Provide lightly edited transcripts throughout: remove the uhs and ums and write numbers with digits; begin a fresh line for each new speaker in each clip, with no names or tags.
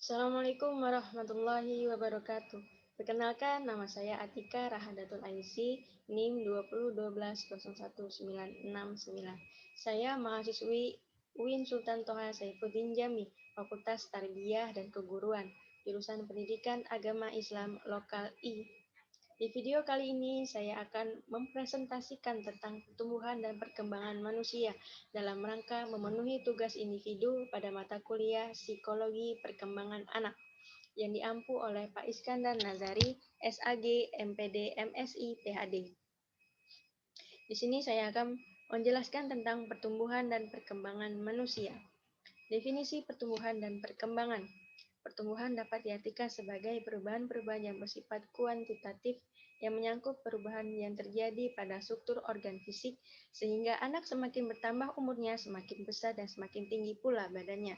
Assalamualaikum warahmatullahi wabarakatuh. Perkenalkan, nama saya Atika Rahadatul Aisy, NIM 2012011969. Saya mahasiswi UIN Sultan Toha Saifuddin Jami, Fakultas Tarbiyah dan Keguruan, jurusan Pendidikan Agama Islam Lokal I. Di video kali ini saya akan mempresentasikan tentang pertumbuhan dan perkembangan manusia dalam rangka memenuhi tugas individu pada mata kuliah Psikologi Perkembangan Anak yang diampu oleh Pak Iskandar Nazari, SAG, MPD, MSI, PhD. Di sini saya akan menjelaskan tentang pertumbuhan dan perkembangan manusia. Definisi pertumbuhan dan perkembangan. Pertumbuhan dapat diartikan sebagai perubahan-perubahan yang bersifat kuantitatif yang menyangkut perubahan yang terjadi pada struktur organ fisik sehingga anak semakin bertambah umurnya, semakin besar dan semakin tinggi pula badannya.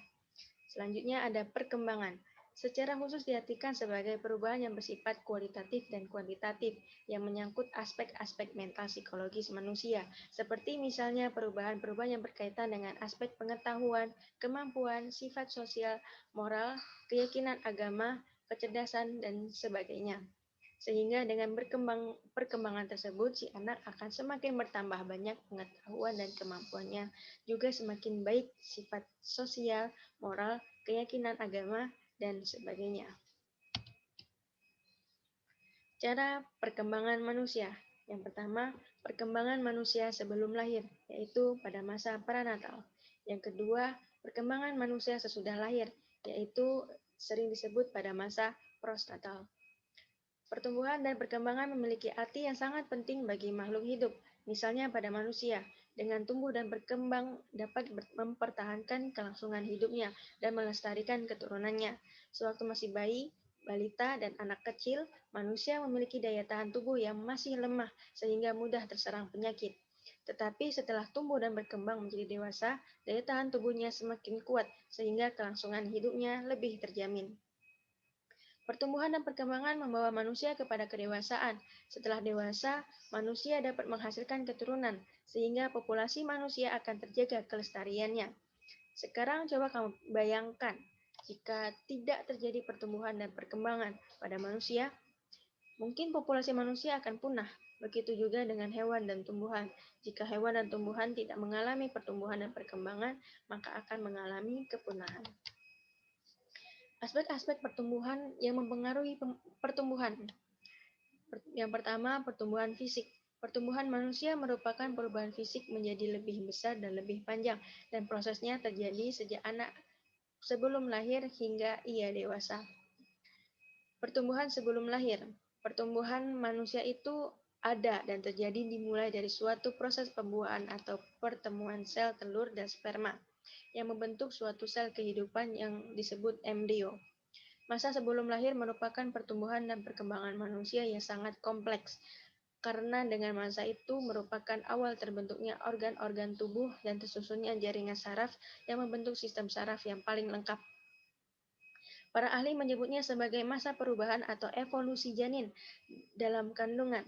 Selanjutnya ada perkembangan. Secara khusus diartikan sebagai perubahan yang bersifat kualitatif dan kuantitatif yang menyangkut aspek-aspek mental psikologis manusia, seperti misalnya perubahan-perubahan yang berkaitan dengan aspek pengetahuan, kemampuan, sifat sosial, moral, keyakinan agama, kecerdasan, dan sebagainya. Sehingga dengan perkembangan tersebut, si anak akan semakin bertambah banyak pengetahuan dan kemampuannya, juga semakin baik sifat sosial, moral, keyakinan agama, dan sebagainya. Cara perkembangan manusia. Yang pertama, perkembangan manusia sebelum lahir, yaitu pada masa pranatal. Yang kedua, perkembangan manusia sesudah lahir, yaitu sering disebut pada masa postnatal. Pertumbuhan dan perkembangan memiliki arti yang sangat penting bagi makhluk hidup. Misalnya pada manusia, dengan tumbuh dan berkembang dapat mempertahankan kelangsungan hidupnya dan melestarikan keturunannya. Sewaktu masih bayi, balita, dan anak kecil, manusia memiliki daya tahan tubuh yang masih lemah sehingga mudah terserang penyakit. Tetapi setelah tumbuh dan berkembang menjadi dewasa, daya tahan tubuhnya semakin kuat sehingga kelangsungan hidupnya lebih terjamin. Pertumbuhan dan perkembangan membawa manusia kepada kedewasaan. Setelah dewasa, manusia dapat menghasilkan keturunan, sehingga populasi manusia akan terjaga kelestariannya. Sekarang coba kamu bayangkan, jika tidak terjadi pertumbuhan dan perkembangan pada manusia, mungkin populasi manusia akan punah. Begitu juga dengan hewan dan tumbuhan. Jika hewan dan tumbuhan tidak mengalami pertumbuhan dan perkembangan, maka akan mengalami kepunahan. Aspek-aspek pertumbuhan yang mempengaruhi pertumbuhan. Yang pertama, pertumbuhan fisik. Pertumbuhan manusia merupakan perubahan fisik menjadi lebih besar dan lebih panjang, dan prosesnya terjadi sejak anak sebelum lahir hingga ia dewasa. Pertumbuhan sebelum lahir. Pertumbuhan manusia itu ada dan terjadi dimulai dari suatu proses pembuahan atau pertemuan sel telur dan sperma yang membentuk suatu sel kehidupan yang disebut embrio. Masa sebelum lahir merupakan pertumbuhan dan perkembangan manusia yang sangat kompleks, karena dengan masa itu merupakan awal terbentuknya organ-organ tubuh dan tersusunnya jaringan saraf yang membentuk sistem saraf yang paling lengkap. Para ahli menyebutnya sebagai masa perubahan atau evolusi janin dalam kandungan.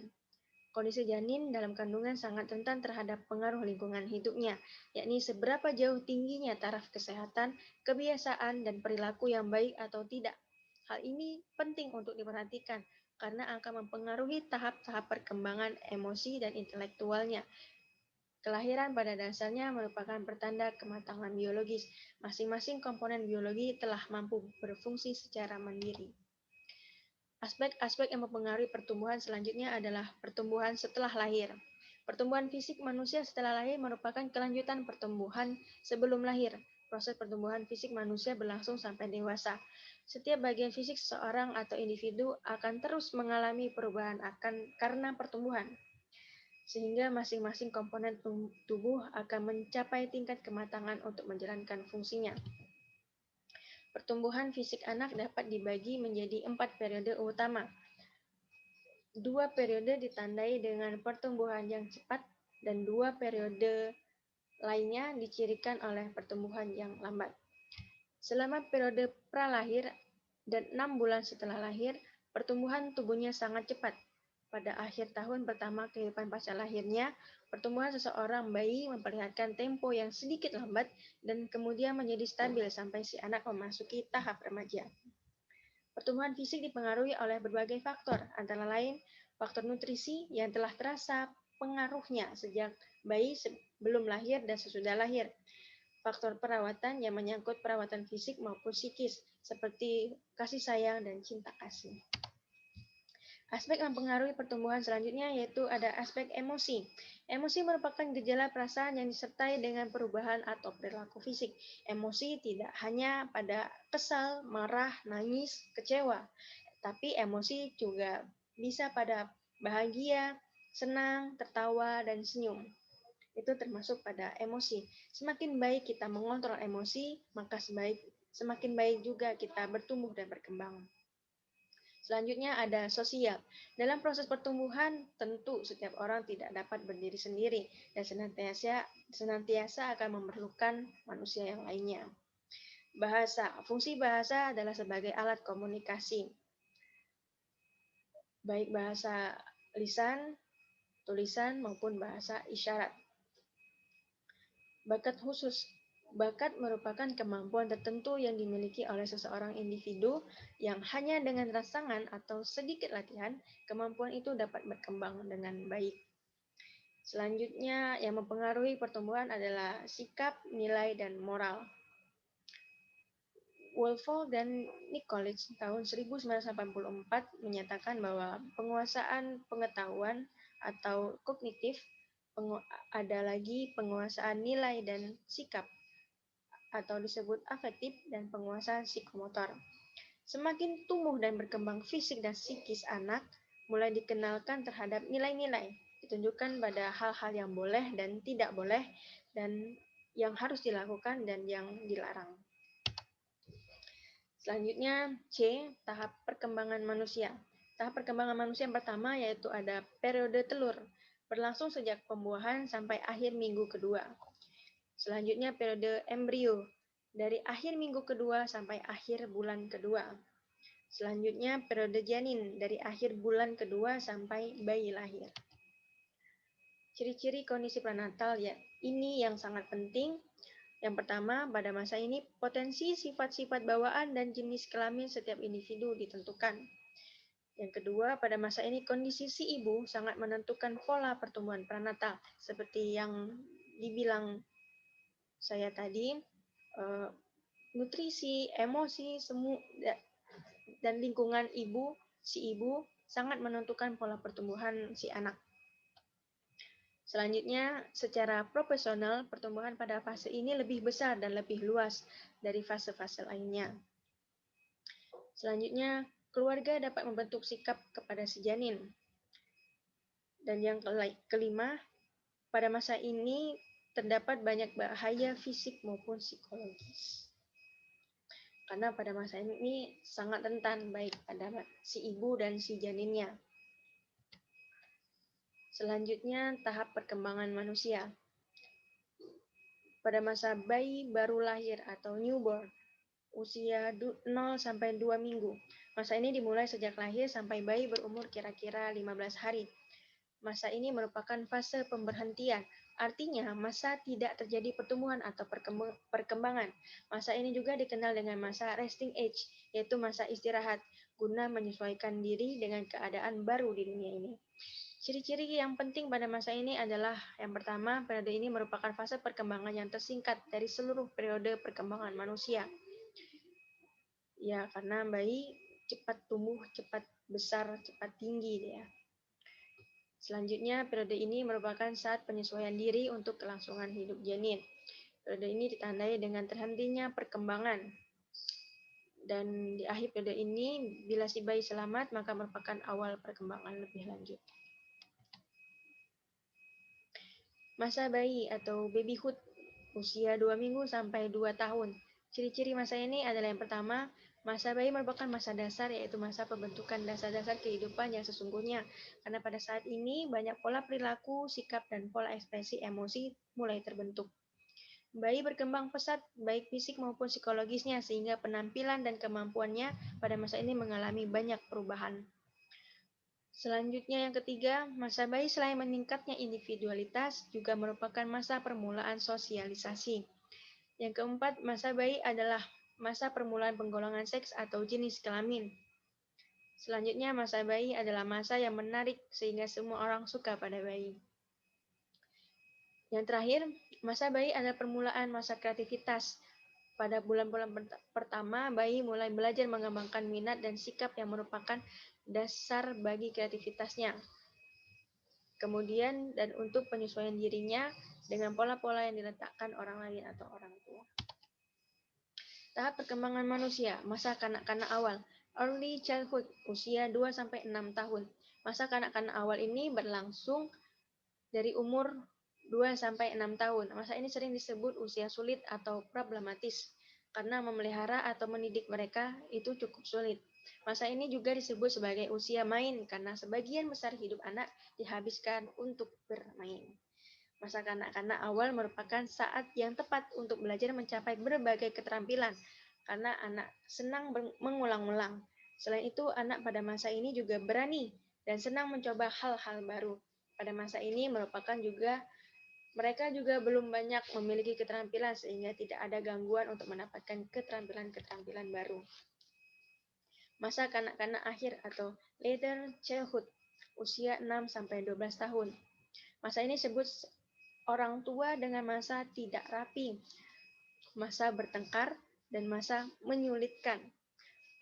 Kondisi janin dalam kandungan sangat rentan terhadap pengaruh lingkungan hidupnya, yakni seberapa jauh tingginya taraf kesehatan, kebiasaan, dan perilaku yang baik atau tidak. Hal ini penting untuk diperhatikan karena akan mempengaruhi tahap-tahap perkembangan emosi dan intelektualnya. Kelahiran pada dasarnya merupakan pertanda kematangan biologis. Masing-masing komponen biologi telah mampu berfungsi secara mandiri. Aspek-aspek yang mempengaruhi pertumbuhan selanjutnya adalah pertumbuhan setelah lahir. Pertumbuhan fisik manusia setelah lahir merupakan kelanjutan pertumbuhan sebelum lahir. Proses pertumbuhan fisik manusia berlangsung sampai dewasa. Setiap bagian fisik seseorang atau individu akan terus mengalami perubahan karena pertumbuhan, sehingga masing-masing komponen tubuh akan mencapai tingkat kematangan untuk menjalankan fungsinya. Pertumbuhan fisik anak dapat dibagi menjadi 4 periode utama. 2 periode ditandai dengan pertumbuhan yang cepat dan 2 periode lainnya dicirikan oleh pertumbuhan yang lambat. Selama periode pralahir dan 6 bulan setelah lahir, pertumbuhan tubuhnya sangat cepat. Pada akhir tahun pertama kehidupan pasca lahirnya, pertumbuhan seseorang bayi memperlihatkan tempo yang sedikit lambat dan kemudian menjadi stabil sampai si anak memasuki tahap remaja. Pertumbuhan fisik dipengaruhi oleh berbagai faktor, antara lain faktor nutrisi yang telah terasa pengaruhnya sejak bayi sebelum lahir dan sesudah lahir. Faktor perawatan yang menyangkut perawatan fisik maupun psikis, seperti kasih sayang dan cinta kasih. Aspek mempengaruhi pertumbuhan selanjutnya yaitu ada aspek emosi. Emosi merupakan gejala perasaan yang disertai dengan perubahan atau perilaku fisik. Emosi tidak hanya pada kesal, marah, nangis, kecewa, tapi emosi juga bisa pada bahagia, senang, tertawa, dan senyum. Itu termasuk pada emosi. Semakin baik kita mengontrol emosi, maka semakin baik juga kita bertumbuh dan berkembang. Selanjutnya ada sosial. Dalam proses pertumbuhan, tentu setiap orang tidak dapat berdiri sendiri dan senantiasa akan memerlukan manusia yang lainnya. Bahasa. Fungsi bahasa adalah sebagai alat komunikasi. Baik bahasa lisan, tulisan, maupun bahasa isyarat. Bakat khusus. Bakat merupakan kemampuan tertentu yang dimiliki oleh seseorang individu yang hanya dengan rangsangan atau sedikit latihan, kemampuan itu dapat berkembang dengan baik. Selanjutnya, yang mempengaruhi pertumbuhan adalah sikap, nilai, dan moral. Woolfolk dan Nicolich tahun 1984 menyatakan bahwa penguasaan pengetahuan atau kognitif ada lagi penguasaan nilai dan sikap atau disebut afektif dan penguasaan psikomotor. Semakin tumbuh dan berkembang fisik dan psikis anak, mulai dikenalkan terhadap nilai-nilai, ditunjukkan pada hal-hal yang boleh dan tidak boleh, dan yang harus dilakukan dan yang dilarang. Selanjutnya, C. Tahap perkembangan manusia. Tahap perkembangan manusia yang pertama yaitu ada periode telur, berlangsung sejak pembuahan sampai akhir minggu kedua. Selanjutnya periode embrio, dari akhir minggu kedua sampai akhir bulan kedua. Selanjutnya periode janin, dari akhir bulan kedua sampai bayi lahir. Ciri-ciri kondisi prenatal ya, ini yang sangat penting. Yang pertama, pada masa ini potensi sifat-sifat bawaan dan jenis kelamin setiap individu ditentukan. Yang kedua, pada masa ini kondisi si ibu sangat menentukan pola pertumbuhan prenatal, seperti yang dibilang saya tadi, nutrisi, emosi, dan lingkungan si ibu sangat menentukan pola pertumbuhan si anak. Selanjutnya, secara profesional, pertumbuhan pada fase ini lebih besar dan lebih luas dari fase-fase lainnya. Selanjutnya, keluarga dapat membentuk sikap kepada si janin. Dan yang kelima, pada masa ini terdapat banyak bahaya fisik maupun psikologis. Karena pada masa ini sangat rentan baik pada si ibu dan si janinnya. Selanjutnya, tahap perkembangan manusia. Pada masa bayi baru lahir atau newborn, usia 0 sampai 2 minggu. Masa ini dimulai sejak lahir sampai bayi berumur kira-kira 15 hari. Masa ini merupakan fase pemberhentian, artinya masa tidak terjadi pertumbuhan atau perkembangan. Masa ini juga dikenal dengan masa resting age, yaitu masa istirahat, guna menyesuaikan diri dengan keadaan baru di dunia ini. Ciri-ciri yang penting pada masa ini adalah yang pertama, periode ini merupakan fase perkembangan yang tersingkat dari seluruh periode perkembangan manusia. Ya, karena bayi cepat tumbuh, cepat besar, cepat tinggi ya. Selanjutnya, periode ini merupakan saat penyesuaian diri untuk kelangsungan hidup janin. Periode ini ditandai dengan terhentinya perkembangan. Dan di akhir periode ini, bila si bayi selamat, maka merupakan awal perkembangan lebih lanjut. Masa bayi atau babyhood, usia 2 minggu sampai 2 tahun. Ciri-ciri masa ini adalah yang pertama, masa bayi merupakan masa dasar, yaitu masa pembentukan dasar-dasar kehidupan yang sesungguhnya. Karena pada saat ini banyak pola perilaku, sikap, dan pola ekspresi emosi mulai terbentuk. Bayi berkembang pesat, baik fisik maupun psikologisnya, sehingga penampilan dan kemampuannya pada masa ini mengalami banyak perubahan. Selanjutnya yang ketiga, masa bayi selain meningkatnya individualitas, juga merupakan masa permulaan sosialisasi. Yang keempat, masa bayi adalah masa permulaan penggolongan seks atau jenis kelamin. Selanjutnya, masa bayi adalah masa yang menarik sehingga semua orang suka pada bayi. Yang terakhir, masa bayi adalah permulaan masa kreativitas. Pada bulan-bulan pertama, bayi mulai belajar mengembangkan minat dan sikap yang merupakan dasar bagi kreativitasnya. Kemudian, dan untuk penyesuaian dirinya dengan pola-pola yang diletakkan orang lain atau orang tua. Tahap perkembangan manusia, masa kanak-kanak awal, early childhood, usia 2-6 tahun. Masa kanak-kanak awal ini berlangsung dari umur 2-6 tahun. Masa ini sering disebut usia sulit atau problematis, karena memelihara atau mendidik mereka itu cukup sulit. Masa ini juga disebut sebagai usia main, karena sebagian besar hidup anak dihabiskan untuk bermain. Masa kanak-kanak awal merupakan saat yang tepat untuk belajar mencapai berbagai keterampilan, karena anak senang mengulang-ulang. Selain itu, anak pada masa ini juga berani dan senang mencoba hal-hal baru. Pada masa ini mereka juga belum banyak memiliki keterampilan sehingga tidak ada gangguan untuk mendapatkan keterampilan-keterampilan baru. Masa kanak-kanak akhir atau later childhood, usia 6-12 tahun. Masa ini disebut orang tua dengan masa tidak rapi, masa bertengkar, dan masa menyulitkan.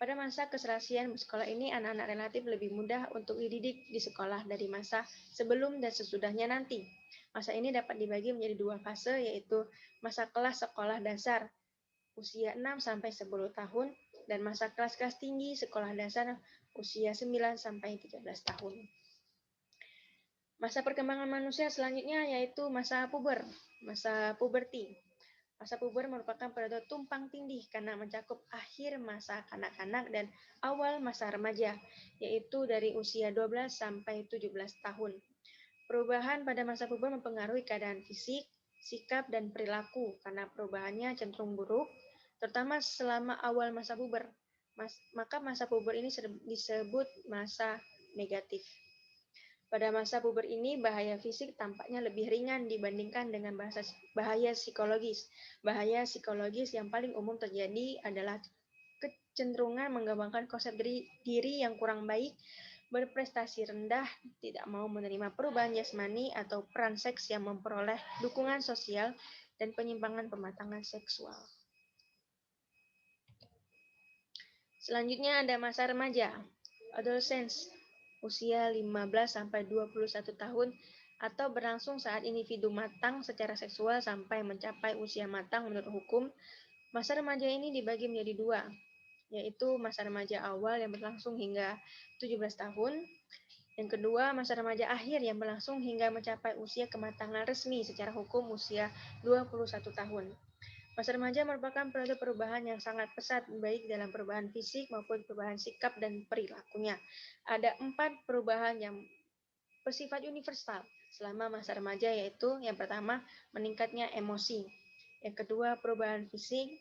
Pada masa keserasian bersekolah ini, anak-anak relatif lebih mudah untuk dididik di sekolah dari masa sebelum dan sesudahnya nanti. Masa ini dapat dibagi menjadi dua fase, yaitu masa kelas sekolah dasar usia 6-10 tahun dan masa kelas-kelas tinggi sekolah dasar usia 9-13 tahun. Masa perkembangan manusia selanjutnya yaitu masa puberti. Masa puber merupakan periode tumpang tindih karena mencakup akhir masa kanak-kanak dan awal masa remaja, yaitu dari usia 12-17 tahun. Perubahan pada masa puber mempengaruhi keadaan fisik, sikap, dan perilaku karena perubahannya cenderung buruk, terutama selama awal masa puber. Maka masa puber ini disebut masa negatif. Pada masa puber ini, bahaya fisik tampaknya lebih ringan dibandingkan dengan bahaya psikologis. Bahaya psikologis yang paling umum terjadi adalah kecenderungan mengembangkan konsep diri yang kurang baik, berprestasi rendah, tidak mau menerima perubahan jasmani atau peran seks yang memperoleh dukungan sosial, dan penyimpangan pematangan seksual. Selanjutnya ada masa remaja, adolescence, usia 15-21 tahun atau berlangsung saat individu matang secara seksual sampai mencapai usia matang menurut hukum. Masa remaja ini dibagi menjadi dua, yaitu masa remaja awal yang berlangsung hingga 17 tahun. Yang kedua, masa remaja akhir yang berlangsung hingga mencapai usia kematangan resmi secara hukum usia 21 tahun. Masa remaja merupakan periode perubahan yang sangat pesat, baik dalam perubahan fisik maupun perubahan sikap dan perilakunya. Ada 4 perubahan yang bersifat universal selama masa remaja, yaitu yang pertama, meningkatnya emosi. Yang kedua, perubahan fisik.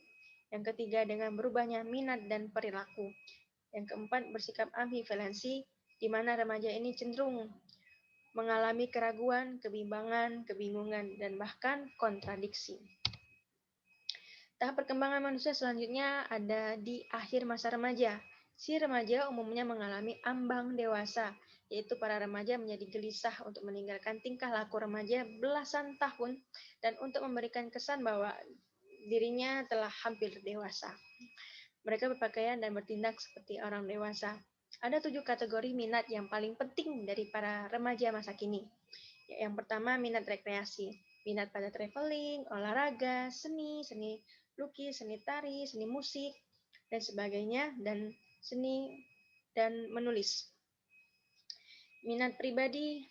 Yang ketiga, dengan berubahnya minat dan perilaku. Yang keempat, bersikap ambivalensi, di mana remaja ini cenderung mengalami keraguan, kebingungan, dan bahkan kontradiksi. Tahap perkembangan manusia selanjutnya ada di akhir masa remaja. Si remaja umumnya mengalami ambang dewasa, yaitu para remaja menjadi gelisah untuk meninggalkan tingkah laku remaja belasan tahun dan untuk memberikan kesan bahwa dirinya telah hampir dewasa. Mereka berpakaian dan bertindak seperti orang dewasa. Ada 7 kategori minat yang paling penting dari para remaja masa kini. Yang pertama, minat rekreasi. Minat pada traveling, olahraga, seni lukis, seni tari, seni musik, dan sebagainya, dan seni dan menulis. Minat pribadi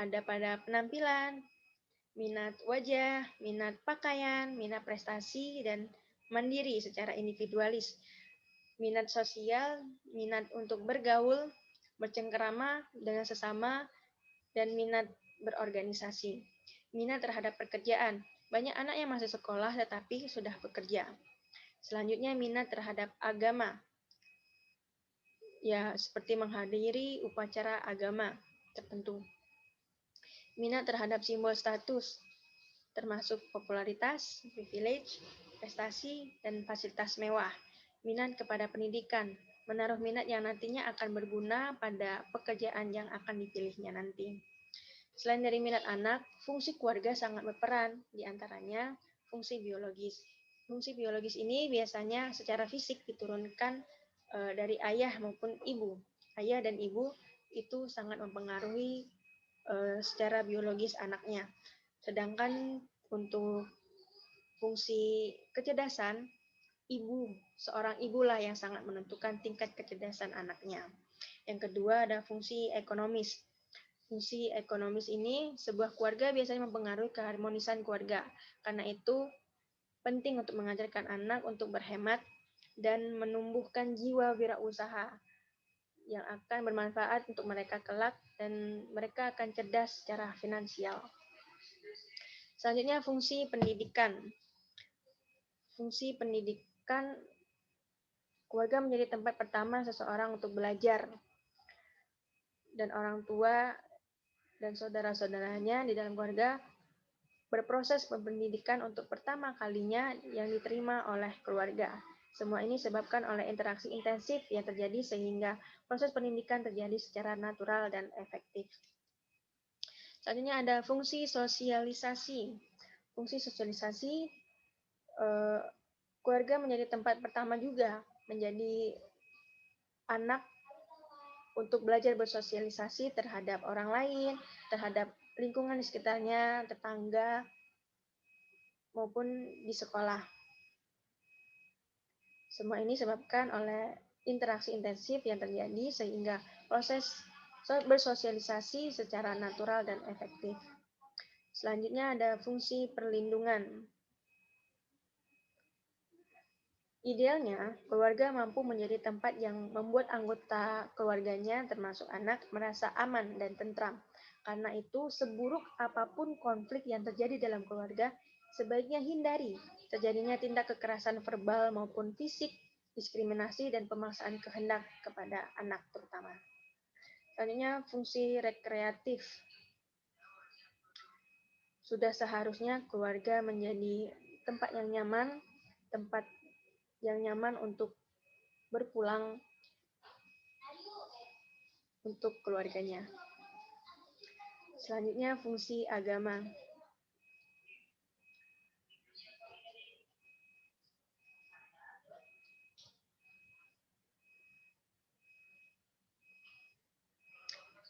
ada pada penampilan, minat wajah, minat pakaian, minat prestasi, dan mandiri secara individualis. Minat sosial, minat untuk bergaul, bercengkerama dengan sesama, dan minat berorganisasi. Minat terhadap pekerjaan. Banyak anak yang masih sekolah tetapi sudah bekerja. Selanjutnya, minat terhadap agama. Ya, seperti menghadiri upacara agama tertentu. Minat terhadap simbol status, termasuk popularitas, privilege, prestasi, dan fasilitas mewah. Minat kepada pendidikan, menaruh minat yang nantinya akan berguna pada pekerjaan yang akan dipilihnya nanti. Selain dari minat anak, fungsi keluarga sangat berperan, di antaranya fungsi biologis. Fungsi biologis ini biasanya secara fisik diturunkan dari ayah maupun ibu. Ayah dan ibu itu sangat mempengaruhi secara biologis anaknya. Sedangkan untuk fungsi kecerdasan, seorang ibulah yang sangat menentukan tingkat kecerdasan anaknya. Yang kedua ada fungsi ekonomis. Fungsi ekonomis ini sebuah keluarga biasanya mempengaruhi keharmonisan keluarga. Karena itu penting untuk mengajarkan anak untuk berhemat dan menumbuhkan jiwa wirausaha yang akan bermanfaat untuk mereka kelak dan mereka akan cerdas secara finansial. Selanjutnya fungsi pendidikan. Fungsi pendidikan, keluarga menjadi tempat pertama seseorang untuk belajar, dan orang tua dan saudara-saudaranya di dalam keluarga berproses pendidikan untuk pertama kalinya yang diterima oleh keluarga. Semua ini disebabkan oleh interaksi intensif yang terjadi sehingga proses pendidikan terjadi secara natural dan efektif. Selanjutnya ada fungsi sosialisasi. Fungsi sosialisasi, keluarga menjadi tempat pertama juga menjadi anak untuk belajar bersosialisasi terhadap orang lain, terhadap lingkungan di sekitarnya, tetangga, maupun di sekolah. Semua ini disebabkan oleh interaksi intensif yang terjadi sehingga proses bersosialisasi secara natural dan efektif. Selanjutnya ada fungsi perlindungan. Idealnya, keluarga mampu menjadi tempat yang membuat anggota keluarganya, termasuk anak, merasa aman dan tentram. Karena itu, seburuk apapun konflik yang terjadi dalam keluarga, sebaiknya hindari terjadinya tindak kekerasan verbal maupun fisik, diskriminasi, dan pemaksaan kehendak kepada anak terutama. Selanjutnya, fungsi rekreatif. Sudah seharusnya keluarga menjadi tempat yang nyaman untuk berpulang untuk keluarganya. Selanjutnya fungsi agama.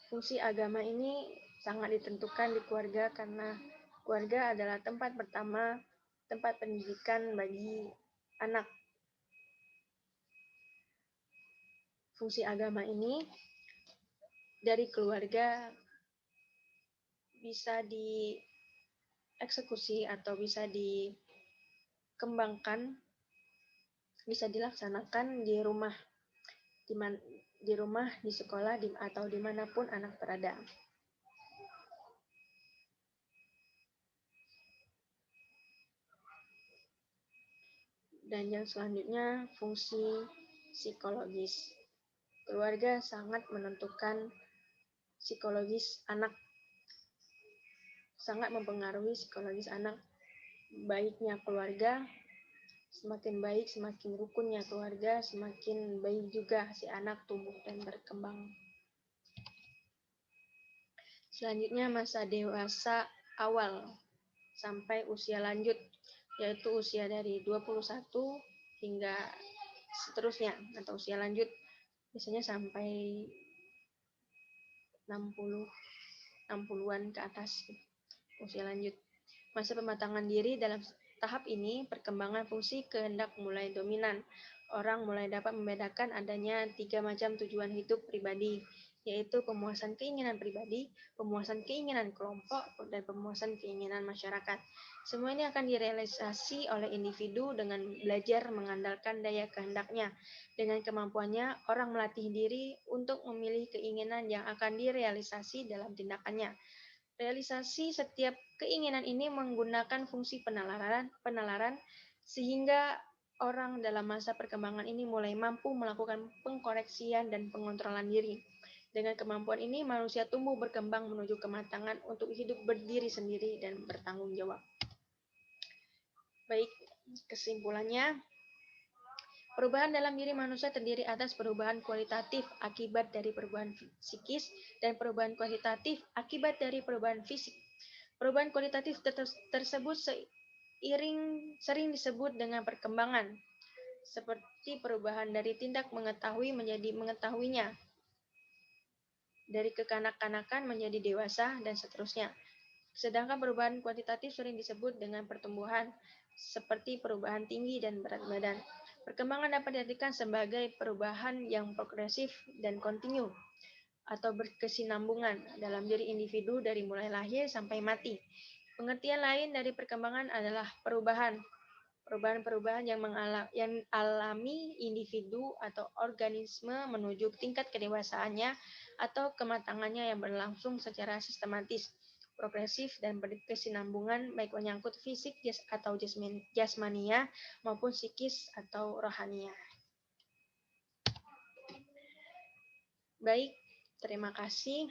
Fungsi agama ini sangat ditentukan di keluarga karena keluarga adalah tempat pertama, tempat pendidikan bagi anak. Fungsi agama ini dari keluarga bisa dieksekusi atau bisa dikembangkan, bisa dilaksanakan di rumah, di sekolah, atau dimanapun anak berada. Dan yang selanjutnya fungsi psikologis. Keluarga sangat menentukan psikologis anak, sangat mempengaruhi psikologis anak. Baiknya keluarga, semakin baik, semakin rukunnya keluarga, semakin baik juga si anak tumbuh dan berkembang. Selanjutnya masa dewasa awal sampai usia lanjut, yaitu usia dari 21 hingga seterusnya, atau usia lanjut biasanya sampai 60-an ke atas usia lanjut. Masa pematangan diri, dalam tahap ini perkembangan fungsi kehendak mulai dominan. Orang mulai dapat membedakan adanya 3 macam tujuan hidup pribadi, yaitu pemuasan keinginan pribadi, pemuasan keinginan kelompok, dan pemuasan keinginan masyarakat. Semua ini akan direalisasi oleh individu dengan belajar mengandalkan daya kehendaknya. Dengan kemampuannya, orang melatih diri untuk memilih keinginan yang akan direalisasi dalam tindakannya. Realisasi setiap keinginan ini menggunakan fungsi penalaran sehingga orang dalam masa perkembangan ini mulai mampu melakukan pengkoreksian dan pengontrolan diri. Dengan kemampuan ini, manusia tumbuh berkembang menuju kematangan untuk hidup berdiri sendiri dan bertanggung jawab. Baik, kesimpulannya, Perubahan dalam diri manusia terdiri atas perubahan kualitatif akibat dari perubahan psikis dan perubahan kuantitatif akibat dari perubahan fisik. Perubahan kualitatif tersebut sering disebut dengan perkembangan, seperti perubahan dari tindak mengetahui menjadi mengetahuinya, dari kekanak-kanakan menjadi dewasa, dan seterusnya. Sedangkan perubahan kuantitatif sering disebut dengan pertumbuhan, seperti perubahan tinggi dan berat badan. Perkembangan dapat diartikan sebagai perubahan yang progresif dan kontinu atau berkesinambungan dalam diri individu dari mulai lahir sampai mati. Pengertian lain dari perkembangan adalah perubahan-perubahan yang alami individu atau organisme menuju tingkat kedewasaannya atau kematangannya yang berlangsung secara sistematis, progresif, dan berkesinambungan baik menyangkut fisik atau jasmania maupun psikis atau rohania. Baik, terima kasih.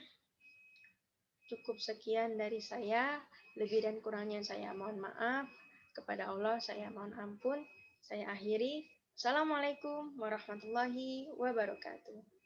Cukup sekian dari saya. Lebih dan kurangnya saya mohon maaf. Kepada Allah saya mohon ampun. Saya akhiri. Assalamualaikum warahmatullahi wabarakatuh.